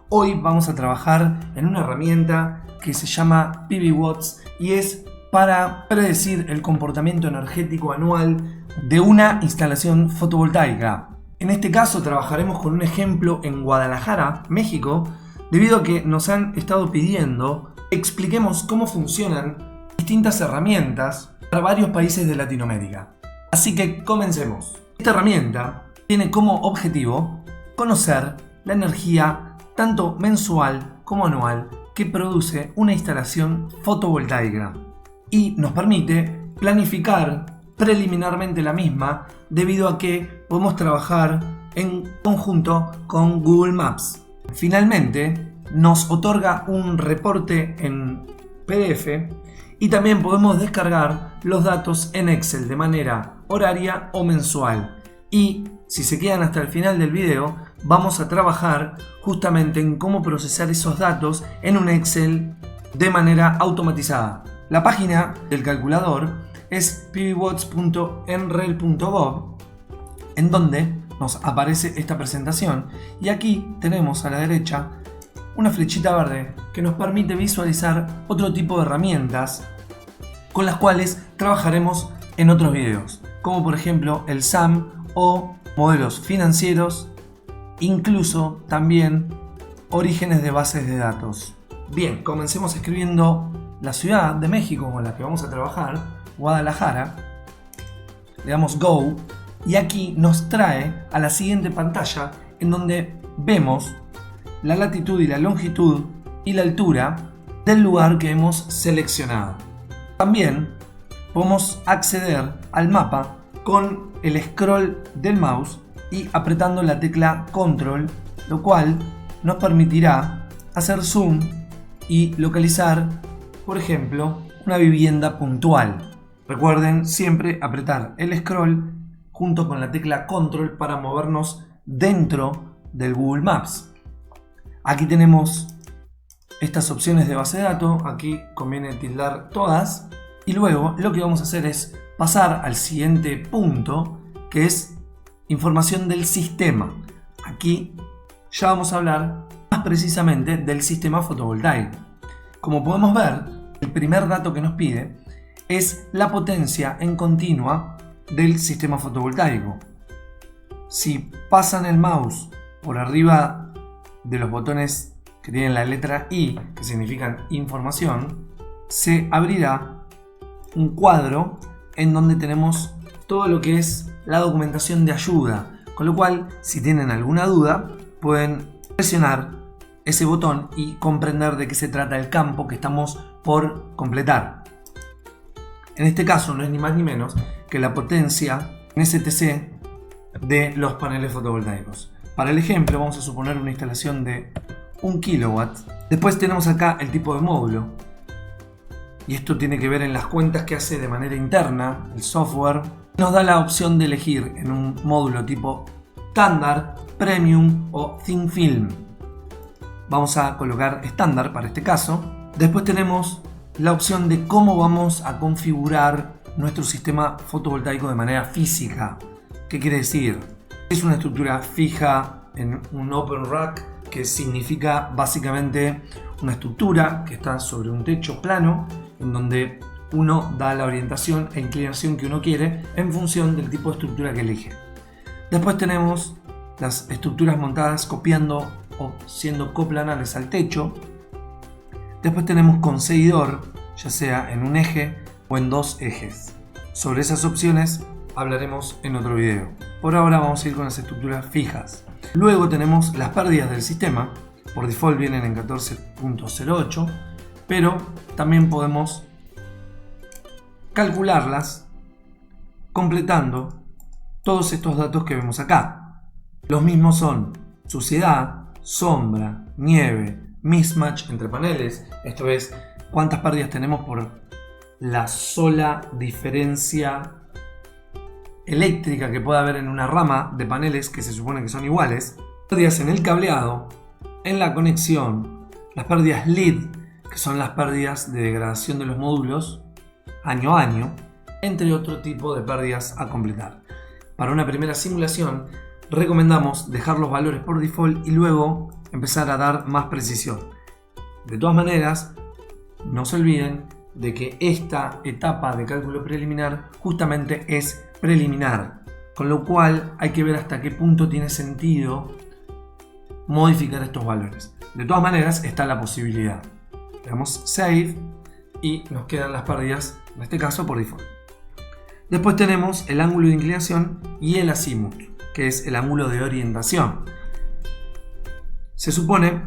Hoy vamos a trabajar en una herramienta que se llama PV-Watts y es para predecir el comportamiento energético anual de una instalación fotovoltaica. En este caso trabajaremos con un ejemplo en Guadalajara, México, debido a que nos han estado pidiendo que expliquemos cómo funcionan distintas herramientas para varios países de Latinoamérica. Así que comencemos. Esta herramienta tiene como objetivo conocer la energía tanto mensual como anual que produce una instalación fotovoltaica y nos permite planificar preliminarmente la misma debido a que podemos trabajar en conjunto con Google Maps. Finalmente nos otorga un reporte en PDF y también podemos descargar los datos en Excel de manera horaria o mensual. Y si se quedan hasta el final del video, vamos a trabajar justamente en cómo procesar esos datos en un Excel de manera automatizada. La página del calculador es pvwatts.nrel.gov, en donde nos aparece esta presentación, y aquí tenemos a la derecha una flechita verde que nos permite visualizar otro tipo de herramientas con las cuales trabajaremos en otros videos, como por ejemplo el SAM o modelos financieros, incluso también orígenes de bases de datos. Bien, comencemos escribiendo la ciudad de México con la que vamos a trabajar, Guadalajara. Le damos Go y aquí nos trae a la siguiente pantalla en donde vemos la latitud y la longitud y la altura del lugar que hemos seleccionado. También podemos acceder al mapa con el scroll del mouse y apretando la tecla Control, lo cual nos permitirá hacer zoom y localizar, por ejemplo, una vivienda puntual. Recuerden siempre apretar el scroll junto con la tecla Control para movernos dentro del Google Maps. Aquí tenemos estas opciones de base de datos, aquí conviene tildar todas, y luego lo que vamos a hacer es pasar al siguiente punto, que es información del sistema. Aquí ya vamos a hablar más precisamente del sistema fotovoltaico. Como podemos ver, el primer dato que nos pide es la potencia en continua del sistema fotovoltaico. Si pasan el mouse por arriba de los botones que tienen la letra I, que significan información, se abrirá un cuadro en donde tenemos todo lo que es la documentación de ayuda, con lo cual si tienen alguna duda pueden presionar ese botón y comprender de qué se trata el campo que estamos por completar. En este caso no es ni más ni menos que la potencia en STC de los paneles fotovoltaicos. Para el ejemplo vamos a suponer una instalación de 1 kilowatt. Después tenemos acá el tipo de módulo, y esto tiene que ver en las cuentas que hace de manera interna el software. Nos da la opción de elegir en un módulo tipo estándar, premium o thin film. Vamos a colocar estándar para este caso. Después tenemos la opción de cómo vamos a configurar nuestro sistema fotovoltaico de manera física. ¿Qué quiere decir? Es una estructura fija en un open rack, que significa básicamente una estructura que está sobre un techo plano en donde uno da la orientación e inclinación que uno quiere en función del tipo de estructura que elige. Después tenemos las estructuras montadas copiando o siendo coplanares al techo. Después tenemos con seguidor, ya sea en un eje o en dos ejes. Sobre esas opciones hablaremos en otro video. Por ahora vamos a ir con las estructuras fijas. Luego tenemos las pérdidas del sistema. Por default vienen en 14.08, pero también podemos calcularlas completando todos estos datos que vemos acá. Los mismos son suciedad, sombra, nieve, mismatch entre paneles, esto es cuántas pérdidas tenemos por la sola diferencia eléctrica que puede haber en una rama de paneles que se supone que son iguales, pérdidas en el cableado, en la conexión, las pérdidas LED, que son las pérdidas de degradación de los módulos año a año, entre otro tipo de pérdidas a completar. para una primera simulación, recomendamos dejar los valores por default y luego empezar a dar más precisión. De todas maneras, no se olviden de que esta etapa de cálculo preliminar justamente es preliminar, con lo cual hay que ver hasta qué punto tiene sentido modificar estos valores. De todas maneras, está la posibilidad. Le damos Save y nos quedan las pérdidas, en este caso por default. Después tenemos el ángulo de inclinación y el azimut, que es el ángulo de orientación. Se supone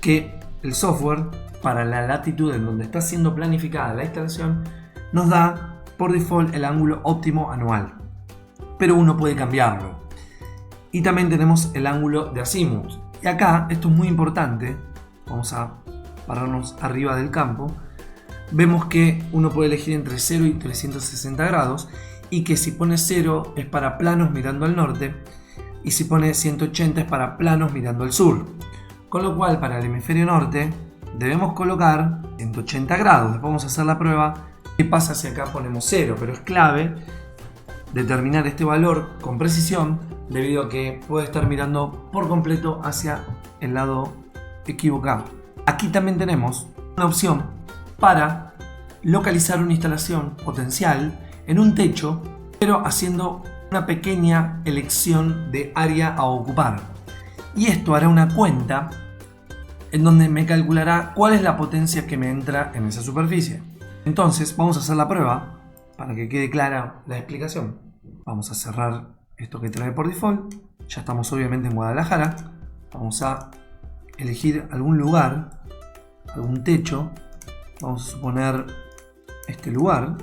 que el software, para la latitud en donde está siendo planificada la instalación, nos da por default el ángulo óptimo anual, pero uno puede cambiarlo. Y también tenemos el ángulo de azimut. Y acá, esto es muy importante, vamos a pararnos arriba del campo, vemos que uno puede elegir entre 0 y 360 grados y que si pone 0 es para planos mirando al norte y si pone 180 es para planos mirando al sur. Con lo cual, para el hemisferio norte debemos colocar 180 grados. Después vamos a hacer la prueba. ¿Qué pasa si acá ponemos 0? Pero es clave determinar este valor con precisión debido a que puede estar mirando por completo hacia el lado equivocado. Aquí también tenemos una opción para localizar una instalación potencial en un techo, pero haciendo una pequeña elección de área a ocupar. Y esto hará una cuenta en donde me calculará cuál es la potencia que me entra en esa superficie. Entonces vamos a hacer la prueba para que quede clara la explicación. Vamos a cerrar esto que trae por default. Ya estamos obviamente en Guadalajara. Vamos a elegir algún lugar, algún techo. Vamos a suponer este lugar.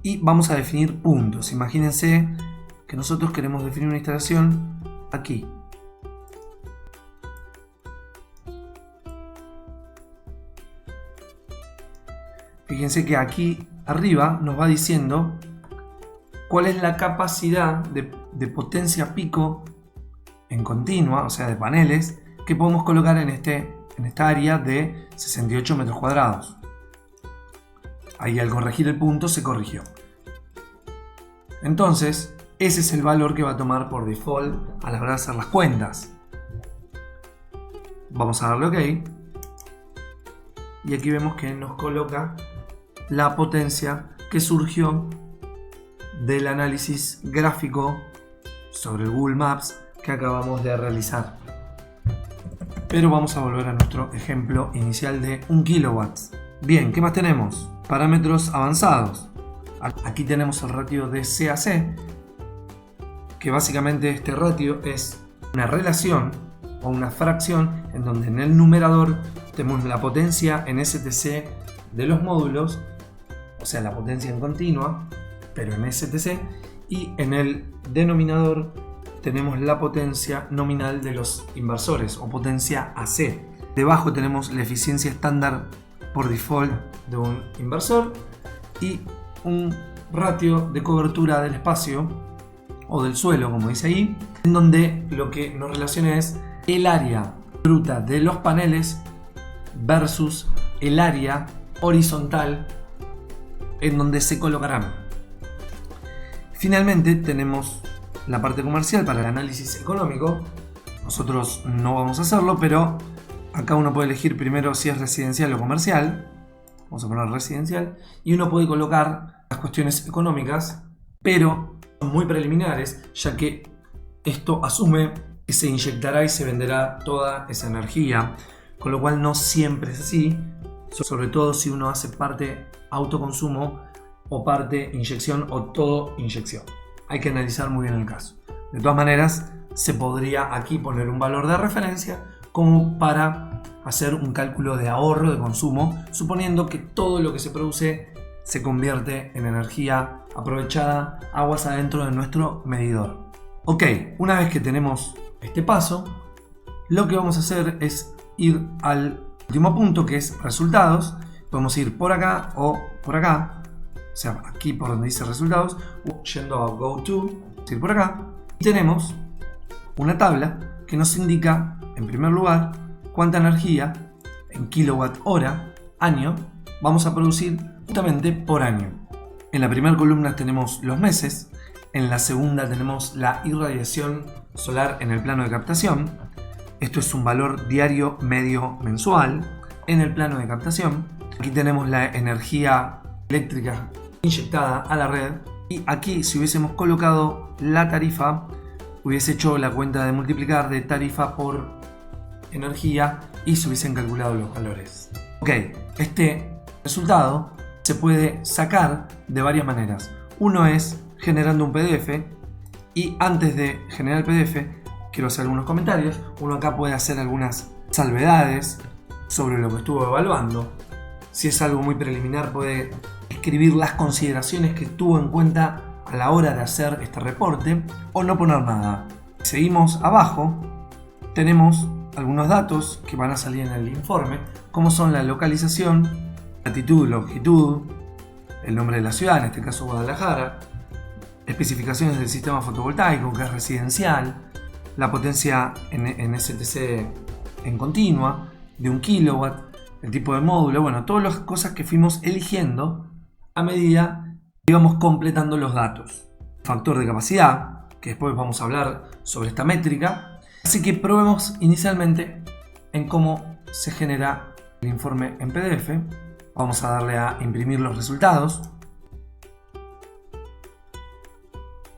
Y vamos a definir puntos. Imagínense que nosotros queremos definir una instalación aquí. Fíjense que aquí arriba nos va diciendo cuál es la capacidad de potencia pico en continua, o sea de paneles, que podemos colocar en esta área de 68 metros cuadrados. Ahí al corregir el punto se corrigió. Entonces, ese es el valor que va a tomar por default a la hora de hacer las cuentas. Vamos a darle OK. Y aquí vemos que nos coloca la potencia que surgió del análisis gráfico sobre el Google Maps que acabamos de realizar. Pero vamos a volver a nuestro ejemplo inicial de 1 kilowatts. Bien, ¿qué más tenemos? Parámetros avanzados. Aquí tenemos el ratio de CAC, que básicamente este ratio es una relación o una fracción en donde en el numerador tenemos la potencia en STC de los módulos, o sea la potencia en continua, pero en STC, y en el denominador tenemos la potencia nominal de los inversores o potencia AC. Debajo tenemos la eficiencia estándar por default de un inversor y un ratio de cobertura del espacio o del suelo, como dice ahí, en donde lo que nos relaciona es el área bruta de los paneles versus el área horizontal en donde se colocarán. Finalmente tenemos la parte comercial para el análisis económico. Nosotros no vamos a hacerlo, pero acá uno puede elegir primero si es residencial o comercial. Vamos a poner residencial y uno puede colocar las cuestiones económicas, pero son muy preliminares, ya que esto asume que se inyectará y se venderá toda esa energía, con lo cual no siempre es así, sobre todo si uno hace parte autoconsumo o parte inyección o todo inyección. Hay que analizar muy bien el caso. De todas maneras, se podría aquí poner un valor de referencia como para hacer un cálculo de ahorro de consumo, suponiendo que todo lo que se produce se convierte en energía aprovechada aguas adentro de nuestro medidor. Ok, una vez que tenemos este paso, lo que vamos a hacer es ir al último punto, que es resultados. Podemos ir por acá o por acá, o sea, aquí por donde dice resultados, yendo a Go To, ir por acá, y tenemos una tabla que nos indica, en primer lugar, cuánta energía en kilowatt hora, año, vamos a producir justamente por año. En la primera columna tenemos los meses, en la segunda tenemos la irradiación solar en el plano de captación. Esto es un valor diario, medio, mensual en el plano de captación. Aquí tenemos la energía eléctrica inyectada a la red y aquí, si hubiésemos colocado la tarifa, hubiese hecho la cuenta de multiplicar de tarifa por energía y se hubiesen calculado los valores. Ok, este resultado se puede sacar de varias maneras. Uno es generando un PDF, y antes de generar el PDF quiero hacer algunos comentarios. Uno acá puede hacer algunas salvedades sobre lo que estuvo evaluando. Si es algo muy preliminar, puede escribir las consideraciones que tuvo en cuenta a la hora de hacer este reporte o no poner nada. Seguimos abajo, tenemos algunos datos que van a salir en el informe, como son la localización, latitud, longitud, el nombre de la ciudad, en este caso Guadalajara, especificaciones del sistema fotovoltaico, que es residencial, la potencia en STC en continua, de 1 kilowatt, el tipo de módulo, bueno, todas las cosas que fuimos eligiendo a medida que íbamos completando los datos. Factor de capacidad, que después vamos a hablar sobre esta métrica. Así que probemos inicialmente en cómo se genera el informe en PDF. Vamos a darle a imprimir los resultados.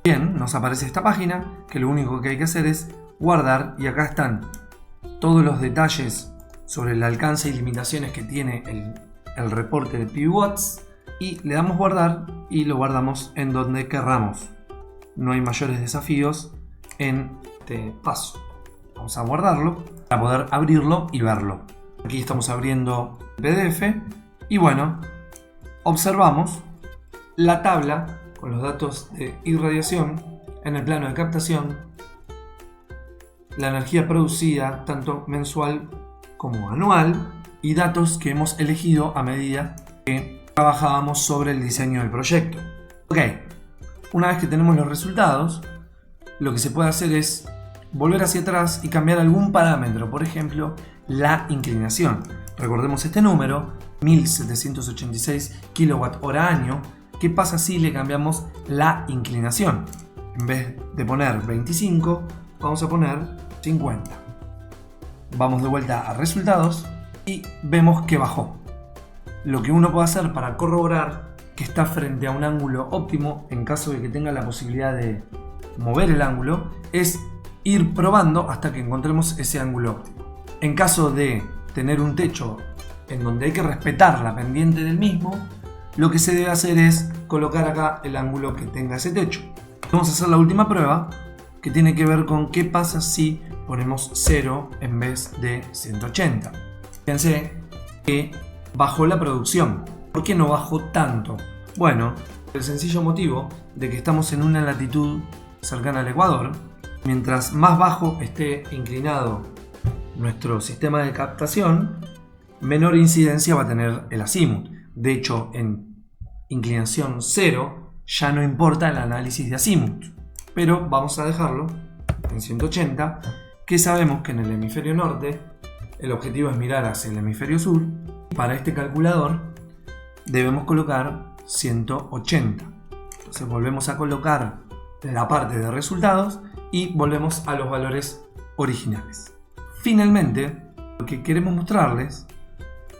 Bien, nos aparece esta página que lo único que hay que hacer es guardar, y acá están todos los detalles sobre el alcance y limitaciones que tiene el reporte de PV Watts, y le damos guardar y lo guardamos en donde querramos. No hay mayores desafíos en este paso. Vamos a guardarlo para poder abrirlo y verlo. Aquí estamos abriendo el PDF y bueno, observamos la tabla con los datos de irradiación en el plano de captación, la energía producida tanto mensual como anual y datos que hemos elegido a medida que trabajábamos sobre el diseño del proyecto. Ok, una vez que tenemos los resultados, lo que se puede hacer es volver hacia atrás y cambiar algún parámetro, por ejemplo, la inclinación. Recordemos este número, 1786 kWh/año. ¿Qué pasa si le cambiamos la inclinación? En vez de poner 25, vamos a poner 50. Vamos de vuelta a resultados y vemos que bajó. Lo que uno puede hacer para corroborar que está frente a un ángulo óptimo, en caso de que tenga la posibilidad de mover el ángulo, es ir probando hasta que encontremos ese ángulo óptimo. En caso de tener un techo en donde hay que respetar la pendiente del mismo, lo que se debe hacer es colocar acá el ángulo que tenga ese techo. Vamos a hacer la última prueba, que tiene que ver con qué pasa si ponemos 0 en vez de 180. Fíjense que bajó la producción. ¿Por qué no bajó tanto? Bueno, el sencillo motivo de que estamos en una latitud cercana al Ecuador. Mientras más bajo esté inclinado nuestro sistema de captación, menor incidencia va a tener el azimut. De hecho, en inclinación 0 ya no importa el análisis de azimut, pero vamos a dejarlo en 180, que sabemos que en el hemisferio norte el objetivo es mirar hacia el hemisferio sur. Para este calculador debemos colocar 180. Entonces volvemos a colocar la parte de resultados y volvemos a los valores originales. Finalmente, lo que queremos mostrarles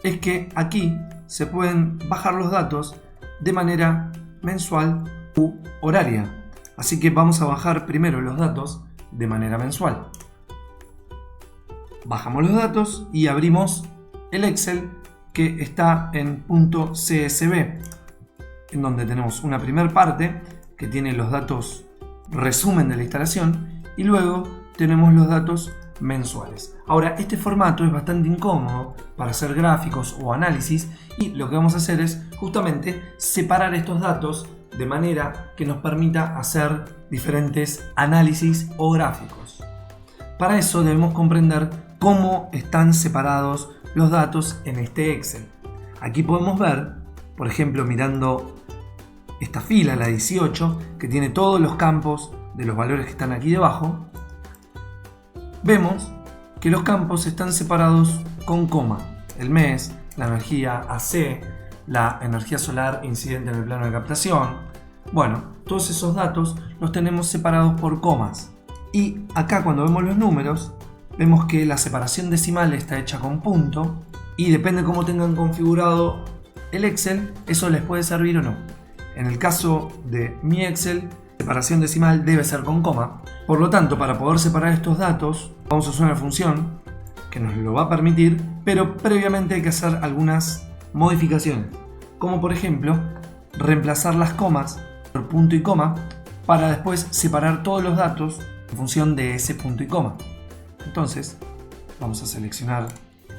es que aquí se pueden bajar los datos de manera mensual u horaria. Así que vamos a bajar primero los datos de manera mensual. Bajamos los datos y abrimos el Excel que está en .csv, en donde tenemos una primera parte que tiene los datos resumen de la instalación y luego tenemos los datos mensuales. Ahora, este formato es bastante incómodo para hacer gráficos o análisis, y lo que vamos a hacer es justamente separar estos datos de manera que nos permita hacer diferentes análisis o gráficos. Para eso debemos comprender cómo están separados los datos en este Excel. Aquí podemos ver, por ejemplo, mirando esta fila, la 18, que tiene todos los campos de los valores que están aquí debajo, vemos que los campos están separados con coma. El mes, la energía AC, la energía solar incidente en el plano de captación. Bueno, todos esos datos los tenemos separados por comas. Y acá cuando vemos los números, vemos que la separación decimal está hecha con punto y depende de cómo tengan configurado el Excel, eso les puede servir o no. En el caso de mi Excel, separación decimal debe ser con coma. Por lo tanto, para poder separar estos datos, vamos a usar una función que nos lo va a permitir, pero previamente hay que hacer algunas modificaciones, como por ejemplo, reemplazar las comas por punto y coma para después separar todos los datos en función de ese punto y coma. Entonces, vamos a seleccionar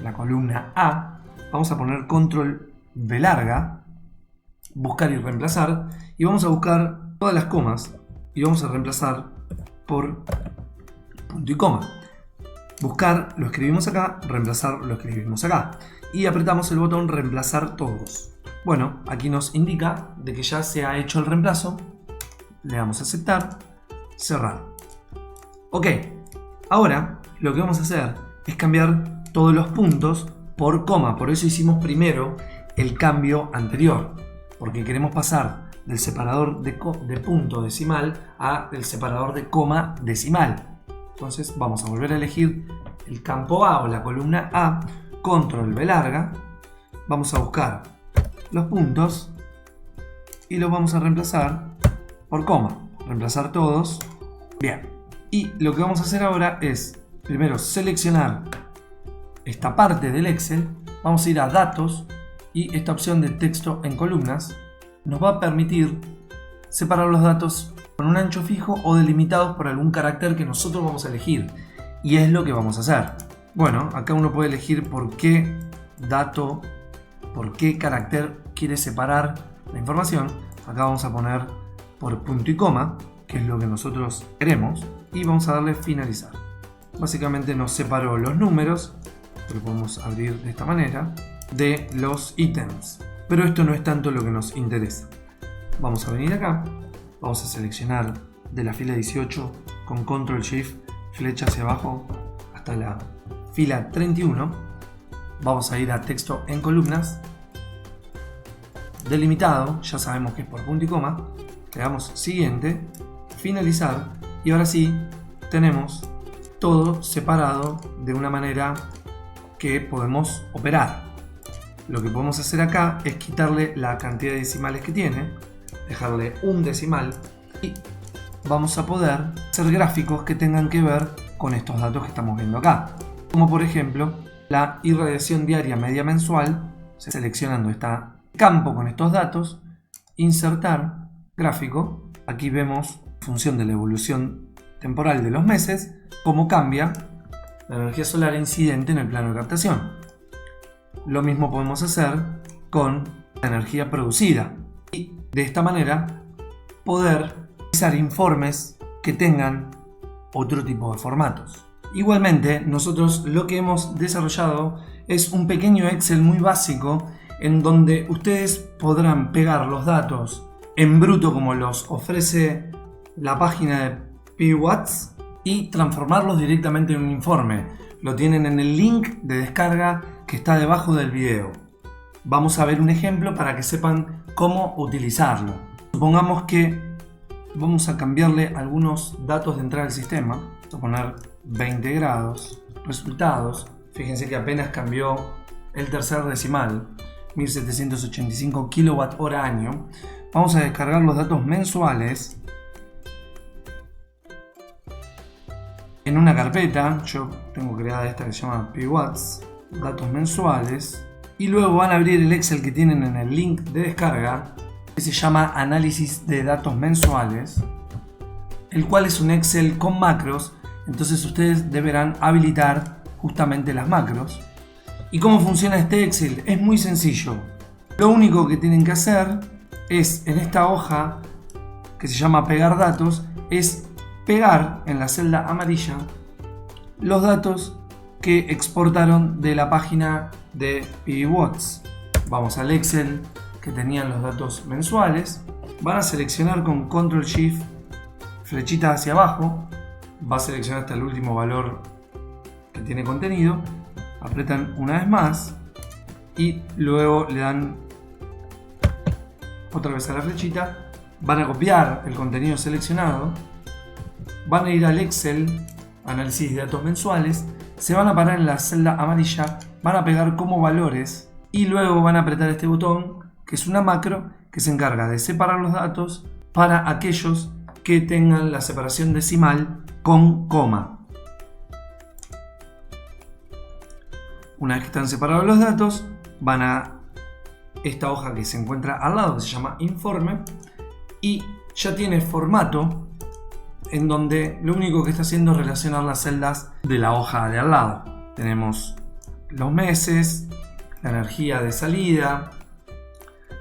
la columna A, vamos a poner control V larga, buscar y reemplazar, y vamos a buscar todas las comas y vamos a reemplazar por punto y coma. Buscar lo escribimos acá, reemplazar lo escribimos acá y apretamos el botón reemplazar todos. Bueno, aquí nos indica de que ya se ha hecho el reemplazo, le damos a aceptar, cerrar. Ok, ahora lo que vamos a hacer es cambiar todos los puntos por coma, por eso hicimos primero el cambio anterior, porque queremos pasar del separador de punto decimal a el separador de coma decimal. Entonces vamos a volver a elegir el campo A o la columna A, control V larga, vamos a buscar los puntos y los vamos a reemplazar por coma, reemplazar todos. Bien, y lo que vamos a hacer ahora es primero seleccionar esta parte del Excel, vamos a ir a datos y esta opción de texto en columnas nos va a permitir separar los datos con un ancho fijo o delimitados por algún carácter que nosotros vamos a elegir, y es lo que vamos a hacer. Bueno, acá uno puede elegir por qué dato, por qué carácter quiere separar la información. Acá vamos a poner por punto y coma, que es lo que nosotros queremos, y vamos a darle finalizar. Básicamente nos separó los números, que lo podemos abrir de esta manera, de los ítems, pero esto no es tanto lo que nos interesa. Vamos a venir acá, vamos a seleccionar de la fila 18 con control shift, flecha hacia abajo hasta la fila 31, vamos a ir a texto en columnas, delimitado, ya sabemos que es por punto y coma, le damos siguiente, finalizar, y ahora sí tenemos todo separado de una manera que podemos operar. Lo que podemos hacer acá es quitarle la cantidad de decimales que tiene, dejarle un decimal, y vamos a poder hacer gráficos que tengan que ver con estos datos que estamos viendo acá, como por ejemplo la irradiación diaria media mensual. Seleccionando este campo con estos datos, insertar gráfico, aquí vemos en función de la evolución temporal de los meses cómo cambia la energía solar incidente en el plano de captación. Lo mismo podemos hacer con la energía producida y de esta manera poder realizar informes que tengan otro tipo de formatos. Igualmente, nosotros lo que hemos desarrollado es un pequeño Excel muy básico en donde ustedes podrán pegar los datos en bruto como los ofrece la página de PWatts y transformarlos directamente en un informe. Lo tienen en el link de descarga que está debajo del video. Vamos a ver un ejemplo para que sepan cómo utilizarlo. Supongamos que vamos a cambiarle algunos datos de entrada del sistema. Vamos a poner 20 grados, resultados. Fíjense que apenas cambió el tercer decimal, 1785 kWh año. Vamos a descargar los datos mensuales en una carpeta. Yo tengo creada esta que se llama PWatts, datos mensuales, y luego van a abrir el Excel que tienen en el link de descarga, que se llama análisis de datos mensuales, el cual es un Excel con macros. Entonces ustedes deberán habilitar justamente las macros. ¿Y cómo funciona este Excel? Es muy sencillo. Lo único que tienen que hacer es, en esta hoja que se llama pegar datos, es pegar en la celda amarilla los datos que exportaron de la página de PWatts. Vamos al Excel que tenían los datos mensuales, van a seleccionar con control shift, flechita hacia abajo, va a seleccionar hasta el último valor que tiene contenido, apretan una vez más y luego le dan otra vez a la flechita, van a copiar el contenido seleccionado, van a ir al Excel, análisis de datos mensuales, se van a parar en la celda amarilla, van a pegar como valores y luego van a apretar este botón, que es una macro que se encarga de separar los datos para aquellos que tengan la separación decimal con coma. Una vez que están separados los datos, van a esta hoja que se encuentra al lado, que se llama informe, y ya tiene formato en donde lo único que está haciendo es relacionar las celdas de la hoja de al lado. Tenemos los meses, la energía de salida,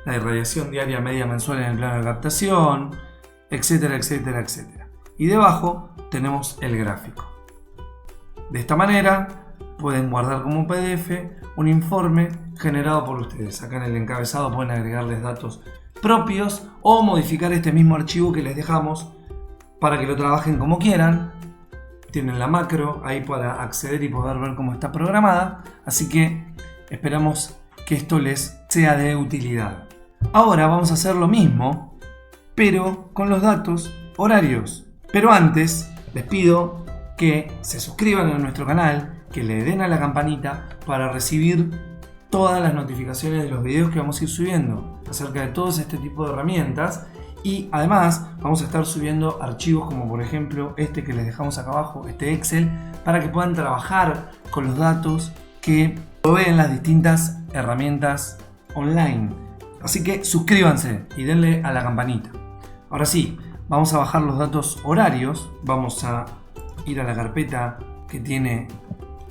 la irradiación diaria, media, mensual en el plano de captación, etcétera, etcétera, etcétera. Y debajo tenemos el gráfico. De esta manera pueden guardar como PDF un informe generado por ustedes. Acá en el encabezado pueden agregarles datos propios o modificar este mismo archivo que les dejamos para que lo trabajen como quieran. Tienen la macro ahí para acceder y poder ver cómo está programada. Así que esperamos que esto les sea de utilidad. Ahora vamos a hacer lo mismo, pero con los datos horarios. Pero antes les pido que se suscriban a nuestro canal, que le den a la campanita para recibir todas las notificaciones de los videos que vamos a ir subiendo acerca de todos este tipo de herramientas. Y además vamos a estar subiendo archivos como por ejemplo este que les dejamos acá abajo, este Excel, para que puedan trabajar con los datos que proveen las distintas herramientas online. Así que suscríbanse y denle a la campanita. Ahora sí, vamos a bajar los datos horarios. Vamos a ir a la carpeta que tiene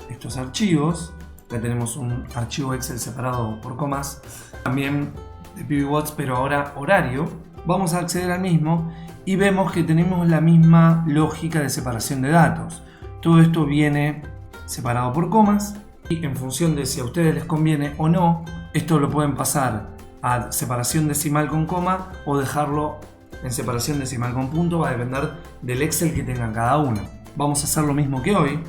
estos archivos. Acá tenemos un archivo Excel separado por comas, también de PBWatts, pero ahora horario. Vamos a acceder al mismo y vemos que tenemos la misma lógica de separación de datos. Todo esto viene separado por comas y en función de si a ustedes les conviene o no, esto lo pueden pasar a separación decimal con coma o dejarlo en separación decimal con punto. Va a depender del Excel que tengan cada uno. Vamos a hacer lo mismo que hoy,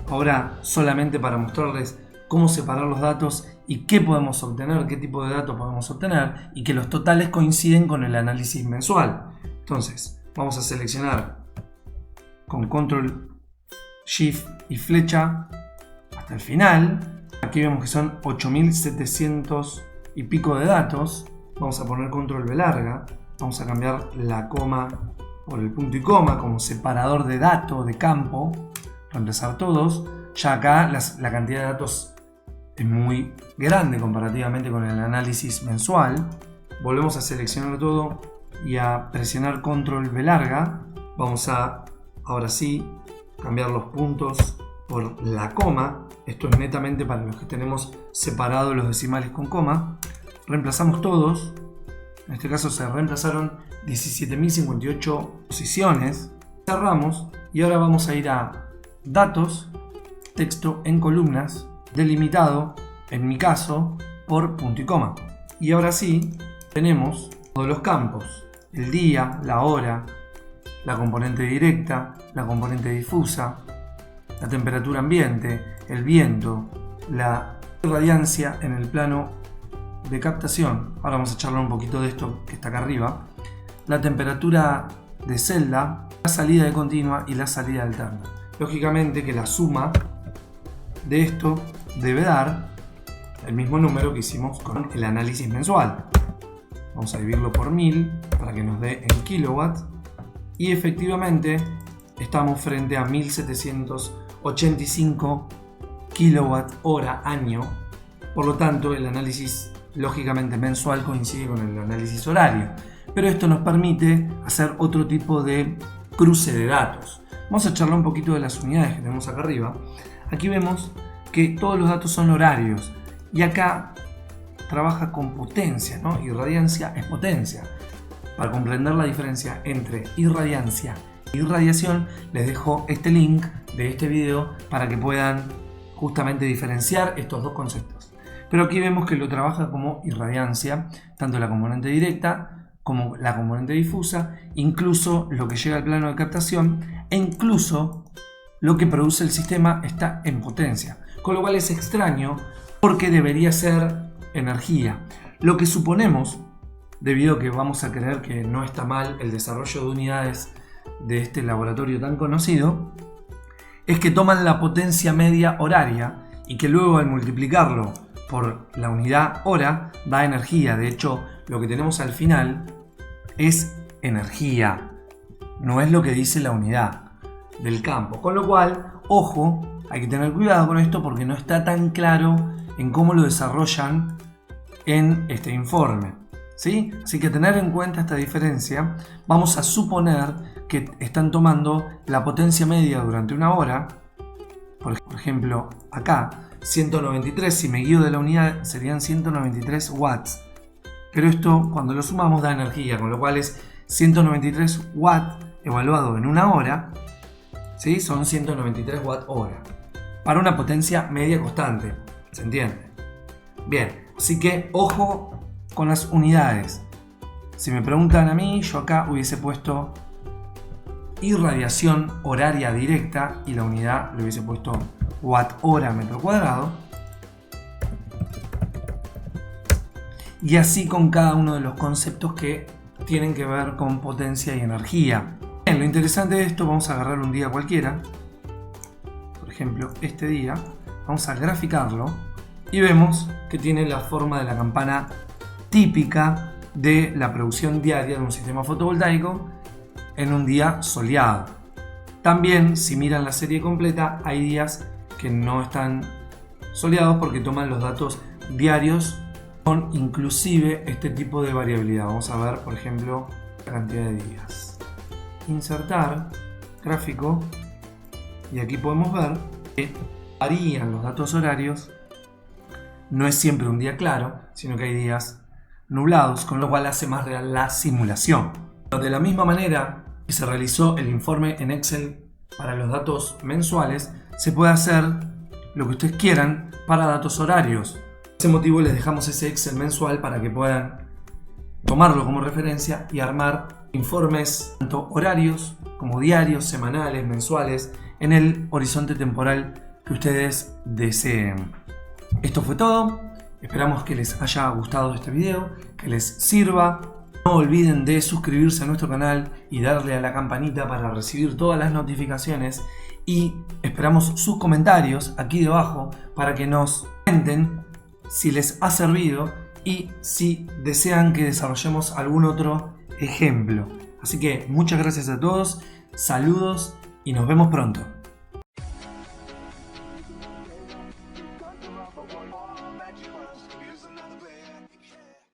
ahora solamente para mostrarles cómo separar los datos y qué podemos obtener, qué tipo de datos podemos obtener y que los totales coinciden con el análisis mensual. Entonces vamos a seleccionar con control shift y flecha hasta el final. Aquí vemos que son 8700 y pico de datos. Vamos a poner control V larga, vamos a cambiar la coma por el punto y coma como separador de datos de campo, reemplazar todos. Ya acá la cantidad de datos es muy grande comparativamente con el análisis mensual. Volvemos a seleccionar todo y a presionar control V larga. Vamos a ahora sí cambiar los puntos por la coma. Esto es netamente para los que tenemos separados los decimales con coma. Reemplazamos todos. En este caso se reemplazaron 17.058 posiciones. Cerramos y ahora vamos a ir a datos, texto en columnas, delimitado, en mi caso, por punto y coma. Y ahora sí, tenemos todos los campos: el día, la hora, la componente directa, la componente difusa, la temperatura ambiente, el viento, la irradiancia en el plano de captación. Ahora vamos a charlar un poquito de esto que está acá arriba. La temperatura de celda, la salida de continua y la salida alterna. Lógicamente que la suma de esto debe dar el mismo número que hicimos con el análisis mensual. Vamos a dividirlo por 1000 para que nos dé en kilowatts y efectivamente estamos frente a 1785 kilowatt hora año. Por lo tanto, el análisis lógicamente mensual coincide con el análisis horario, pero esto nos permite hacer otro tipo de cruce de datos. Vamos a charlar un poquito de las unidades que tenemos acá arriba. Aquí vemos que todos los datos son horarios y acá trabaja con potencia, ¿no? Irradiancia es potencia. Para comprender la diferencia entre irradiancia e irradiación, les dejo este link de este video para que puedan justamente diferenciar estos dos conceptos. Pero aquí vemos que lo trabaja como irradiancia, tanto la componente directa como la componente difusa, incluso lo que llega al plano de captación e incluso lo que produce el sistema está en potencia. Con lo cual es extraño porque debería ser energía. Lo que suponemos debido a que vamos a creer que no está mal el desarrollo de unidades de este laboratorio tan conocido, es que toman la potencia media horaria y que luego al multiplicarlo por la unidad hora da energía. De hecho, lo que tenemos al final es energía, no es lo que dice la unidad del campo. Con lo cual, ojo, hay que tener cuidado con esto porque no está tan claro en cómo lo desarrollan en este informe, ¿sí? Así que tener en cuenta esta diferencia. Vamos a suponer que están tomando la potencia media durante una hora. Por ejemplo, acá 193, si me guío de la unidad, serían 193 watts. Pero esto, cuando lo sumamos, da energía, con lo cual es 193 watts evaluado en una hora, ¿sí? Son 193 watt hora. Para una potencia media constante, ¿se entiende? Bien, así que ojo con las unidades. Si me preguntan a mí, yo acá hubiese puesto irradiación horaria directa y la unidad le hubiese puesto watt hora metro cuadrado. Y así con cada uno de los conceptos que tienen que ver con potencia y energía. Bien, lo interesante de esto, vamos a agarrar un día cualquiera, por ejemplo este día, vamos a graficarlo y vemos que tiene la forma de la campana típica de la producción diaria de un sistema fotovoltaico en un día soleado. También, si miran la serie completa, hay días que no están soleados porque toman los datos diarios con inclusive este tipo de variabilidad. Vamos a ver, por ejemplo, la cantidad de días. Insertar, gráfico, y aquí podemos ver que varían los datos horarios. No es siempre un día claro, sino que hay días nublados, con lo cual hace más real la simulación. De la misma manera que se realizó el informe en Excel para los datos mensuales, se puede hacer lo que ustedes quieran para datos horarios. Por ese motivo les dejamos ese Excel mensual para que puedan tomarlo como referencia y armar informes tanto horarios como diarios, semanales, mensuales, en el horizonte temporal que ustedes deseen. Esto fue todo. Esperamos que les haya gustado este video, que les sirva. No olviden de suscribirse a nuestro canal y darle a la campanita para recibir todas las notificaciones. Y esperamos sus comentarios aquí debajo para que nos comenten si les ha servido y si desean que desarrollemos algún otro ejemplo. Así que muchas gracias a todos, saludos y nos vemos pronto.